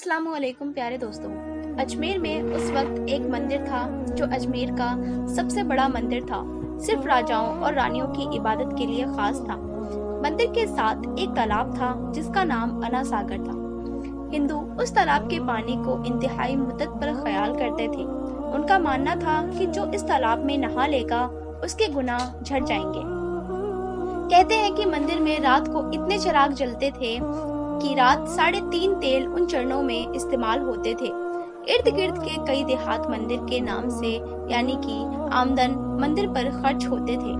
अस्सलाम वालेकुम प्यारे दोस्तों। अजमेर में उस वक्त एक मंदिर था जो अजमेर का सबसे बड़ा मंदिर था। सिर्फ राजाओं और रानियों की इबादत के लिए खास था। मंदिर के साथ एक तालाब था जिसका नाम अना सागर था। हिंदू उस तालाब के पानी को इंतहाई मुद्दत पर ख्याल करते थे। उनका मानना था कि जो इस तालाब में नहा लेगा उसके गुनाह झड़ जाएंगे। कहते हैं कि मंदिर में रात को इतने चिराग जलते थे कि रात 3.5 तेल उन चरणों में इस्तेमाल होते थे। इर्द गिर्द के कई देहात मंदिर के नाम से यानी कि आमदन मंदिर पर खर्च होते थे।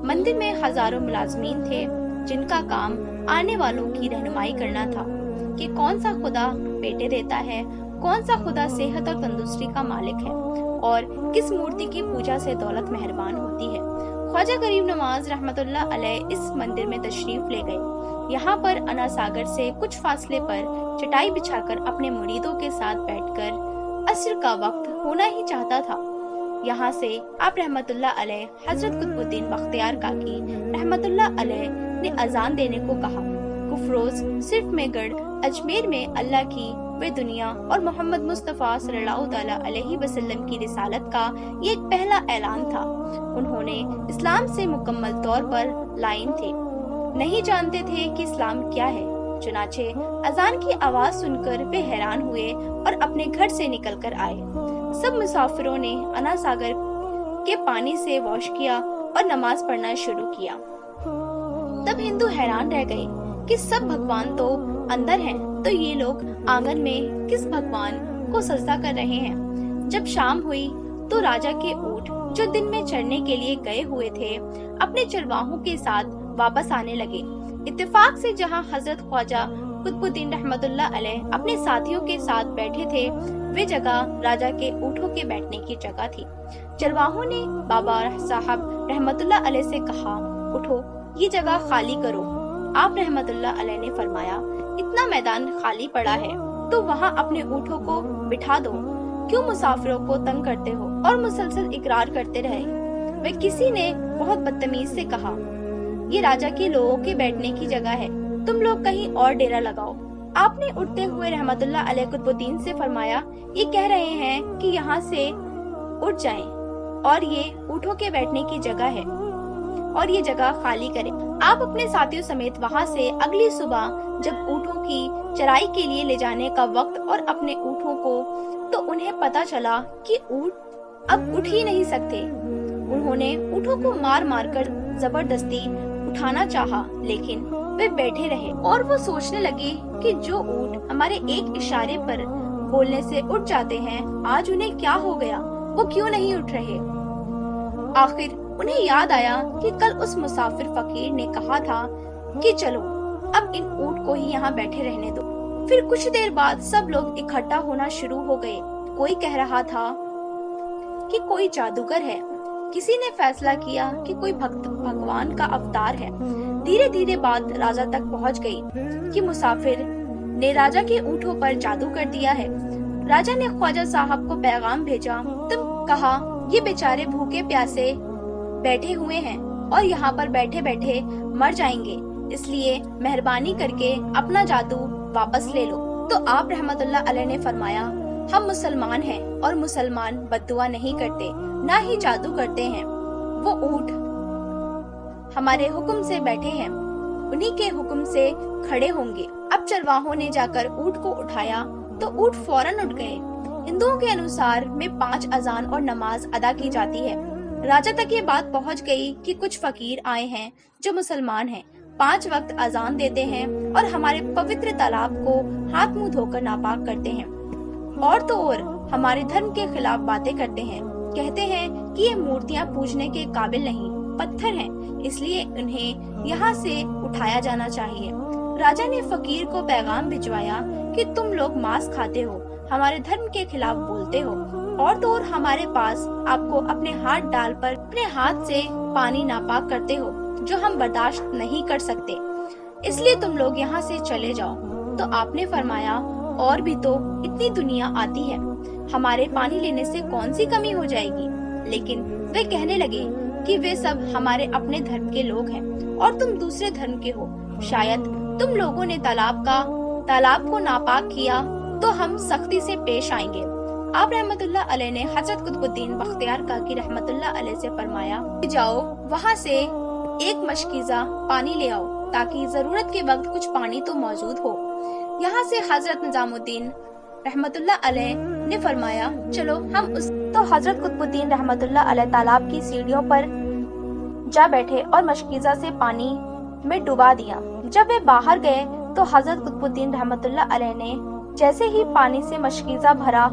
मंदिर में हजारों मुलाजमीन थे जिनका काम आने वालों की रहनुमाई करना था कि कौन सा खुदा बेटे देता है, कौन सा खुदा सेहत और तंदुरुस्ती का मालिक है और किस मूर्ति की पूजा से दौलत मेहरबान होती है। ख्वाजा गरीब नवाज रहमतुल्लाह अलैह इस मंदिर में तशरीफ ले गए। यहाँ पर अना सागर से कुछ फासले पर चटाई बिछाकर अपने मुरीदों के साथ बैठकर असर का वक्त होना ही चाहता था। यहाँ से आप रहमतुल्लाह अलैह हजरत कुतुबुद्दीन बख्तियार काकी रहमतुल्लाह अलैह ने अजान देने को कहा। कुफरोज सिर्फ में गढ़ अजमेर में अल्लाह की वे दुनिया और मोहम्मद मुस्तफ़ा सल्लल्लाहु तआला अलैहि वसल्लम की रिसालत का ये एक पहला ऐलान था। उन्होंने इस्लाम से मुकम्मल तौर पर लाइन थे, नहीं जानते थे कि इस्लाम क्या है। चुनाचे अजान की आवाज सुनकर वे हैरान हुए और अपने घर से निकलकर आए। सब मुसाफिरों ने अना सागर के पानी से वॉश किया और नमाज पढ़ना शुरू किया। तब हिंदू हैरान रह गए कि सब भगवान तो अंदर हैं, तो ये लोग आंगन में किस भगवान को सजदा कर रहे हैं। जब शाम हुई तो राजा के ऊंट जो दिन में चरने के लिए गए हुए थे अपने चरवाहों के साथ वापस आने लगे। इत्तेफाक से जहां हजरत ख्वाजा कुतुबुद्दीन रहमतुल्लाह अलैह अपने साथियों के साथ बैठे थे वे जगह राजा के ऊँटों के बैठने की जगह थी। चरवाहों ने बाबा साहब रहमतुल्लाह अलैह से कहा, उठो ये जगह खाली करो। आप रहमतुल्लाह अलैह ने फरमाया, इतना मैदान खाली पड़ा है तो वहाँ अपने ऊँटों को बिठा दो, क्यों मुसाफिरों को तंग करते हो। और मुसलसल इकरार करते रहे। वे किसी ने बहुत बदतमीज से कहा, ये राजा के लोगों के बैठने की जगह है, तुम लोग कहीं और डेरा लगाओ। आपने उठते हुए रहमतुल्लाह अलैह कुतुबुद्दीन से फरमाया, ये कह रहे हैं कि यहाँ से उठ जाएं और ये ऊँटों के बैठने की जगह है और ये जगह खाली करें। आप अपने साथियों समेत वहाँ से अगली सुबह जब ऊँटों की चराई के लिए ले जाने का वक्त और अपने ऊँटों को, तो उन्हें पता चला कि ऊँट अब उठ ही नहीं सकते। उन्होंने ऊँटों को मार मार कर जबरदस्ती उठाना चाहा, लेकिन वे बैठे रहे और वो सोचने लगे कि जो ऊँट हमारे एक इशारे पर बोलने से उठ जाते हैं, आज उन्हें क्या हो गया, वो क्यों नहीं उठ रहे। आखिर उन्हें याद आया कि कल उस मुसाफिर फकीर ने कहा था कि चलो अब इन ऊँट को ही यहाँ बैठे रहने दो। फिर कुछ देर बाद सब लोग इकट्ठा होना शुरू हो गए। कोई कह रहा था कि कोई जादूगर है, किसी ने फैसला किया कि कोई भगवान का अवतार है। धीरे धीरे बात राजा तक पहुंच गई कि मुसाफिर ने राजा के ऊँटों पर जादू कर दिया है। राजा ने ख्वाजा साहब को पैगाम भेजा, तब कहा ये बेचारे भूखे प्यासे बैठे हुए हैं और यहाँ पर बैठे बैठे मर जाएंगे, इसलिए मेहरबानी करके अपना जादू वापस ले लो। तो आप रहमतुल्लाह अलैह ने फरमाया, हम मुसलमान हैं और मुसलमान बद्दुआ नहीं करते, ना ही जादू करते हैं। वो ऊँट हमारे हुक्म से बैठे हैं, उन्हीं के हुक्म से खड़े होंगे। अब चरवाहों ने जाकर ऊँट को उठाया तो ऊँट फौरन उठ गए। हिंदुओं के अनुसार में 5 अजान और नमाज अदा की जाती है। राजा तक ये बात पहुंच गई कि कुछ फकीर आए हैं जो मुसलमान हैं, 5 वक्त अजान देते हैं और हमारे पवित्र तालाब को हाथ मुंह धोकर नापाक करते हैं और तो और हमारे धर्म के खिलाफ बातें करते हैं। कहते हैं कि ये मूर्तियां पूजने के काबिल नहीं, पत्थर हैं, इसलिए उन्हें यहाँ से उठाया जाना चाहिए। राजा ने फकीर को पैगाम भिजवाया कि तुम लोग मांस खाते हो, हमारे धर्म के खिलाफ बोलते हो और तो और हमारे पास आपको अपने हाथ डाल पर अपने हाथ से पानी नापाक करते हो, जो हम बर्दाश्त नहीं कर सकते, इसलिए तुम लोग यहाँ से चले जाओ। तो आपने फरमाया, और भी तो इतनी दुनिया आती है, हमारे पानी लेने से कौन सी कमी हो जाएगी। लेकिन वे कहने लगे कि वे सब हमारे अपने धर्म के लोग हैं और तुम दूसरे धर्म के हो। शायद तुम लोगों ने तालाब को नापाक किया तो हम सख्ती से पेश आएंगे। आप रहमतुल्लाह अलैह ने हजरत कुतुबुद्दीन बख्तियार काकी रहमतुल्लाह अलैह से फरमाया कि जाओ वहाँ से एक मशकीज़ा पानी ले आओ ताकि जरूरत के वक्त कुछ पानी तो मौजूद हो। यहाँ से हजरत निजामुद्दीन रहमतुल्लाह अलैह ने फरमाया चलो हम उस तो हजरत कुतुबुद्दीन रहमतुल्लाह अलैह तालाब की सीढ़ियों पर जा बैठे और मशकीज़ा से पानी में डुबा दिया। जब वे बाहर गए तो हजरत कुतुबुद्दीन रहमतुल्लाह अलैह ने जैसे ही पानी से मशकीज़ा भरा,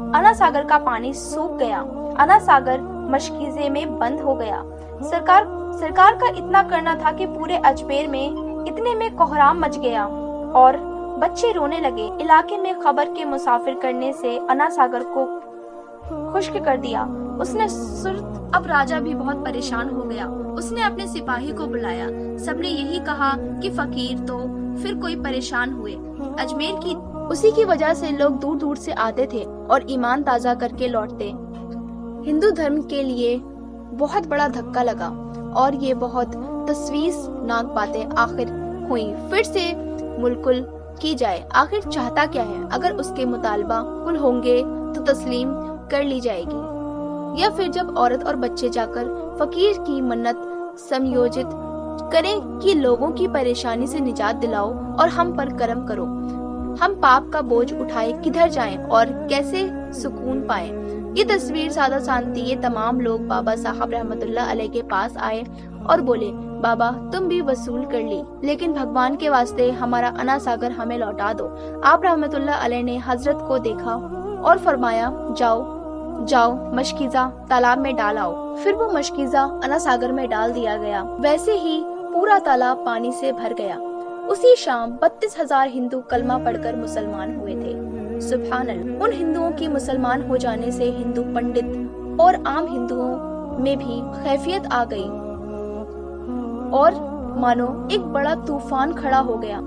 अना सागर का पानी सूख गया। अना सागर मशकीज़े में बंद हो गया। सरकार का इतना करना था कि पूरे अजमेर में इतने में कोहराम मच गया और बच्चे रोने लगे। इलाके में खबर के मुसाफिर करने से अना सागर को खुश्क कर दिया। उसने सुर्त अब राजा भी बहुत परेशान हो गया। उसने अपने सिपाही को बुलाया। सबने यही कहा कि फकीर तो फिर कोई परेशान हुए। अजमेर की उसी की वजह से लोग दूर दूर से आते थे और ईमान ताज़ा करके लौटते। हिंदू धर्म के लिए बहुत बड़ा धक्का लगा और ये बहुत तस्वीसनाक बातें आखिर हुई। फिर से मुल्कुल की जाए, आखिर चाहता क्या है? अगर उसके मुतालबा कुल होंगे तो तस्लीम कर ली जाएगी, या फिर जब औरत और बच्चे जाकर फकीर की मन्नत समयोजित करें कि लोगों की परेशानी से निजात दिलाओ और हम पर करम करो, हम पाप का बोझ उठाए किधर जाएं और कैसे सुकून पाएं। ये तस्वीर सादा शांति। ये तमाम लोग बाबा साहब रहमतुल्लाह अलैह के पास आए और बोले, बाबा तुम भी वसूल कर ली, लेकिन भगवान के वास्ते हमारा अना सागर हमें लौटा दो। आप रहमतुल्लाह अलैह ने हजरत को देखा और फरमाया जाओ मशकीज़ा तालाब में डाल आओ। फिर वो मशकीज़ा अना सागर में डाल दिया गया। वैसे ही पूरा तालाब पानी से भर गया। उसी शाम 32,000 हिंदू कलमा पढ़कर मुसलमान हुए थे। सुभान अल्लाह। उन हिंदुओं की मुसलमान हो जाने से हिंदू पंडित और आम हिंदुओं में भी खैफियत आ गई और मानो एक बड़ा तूफान खड़ा हो गया।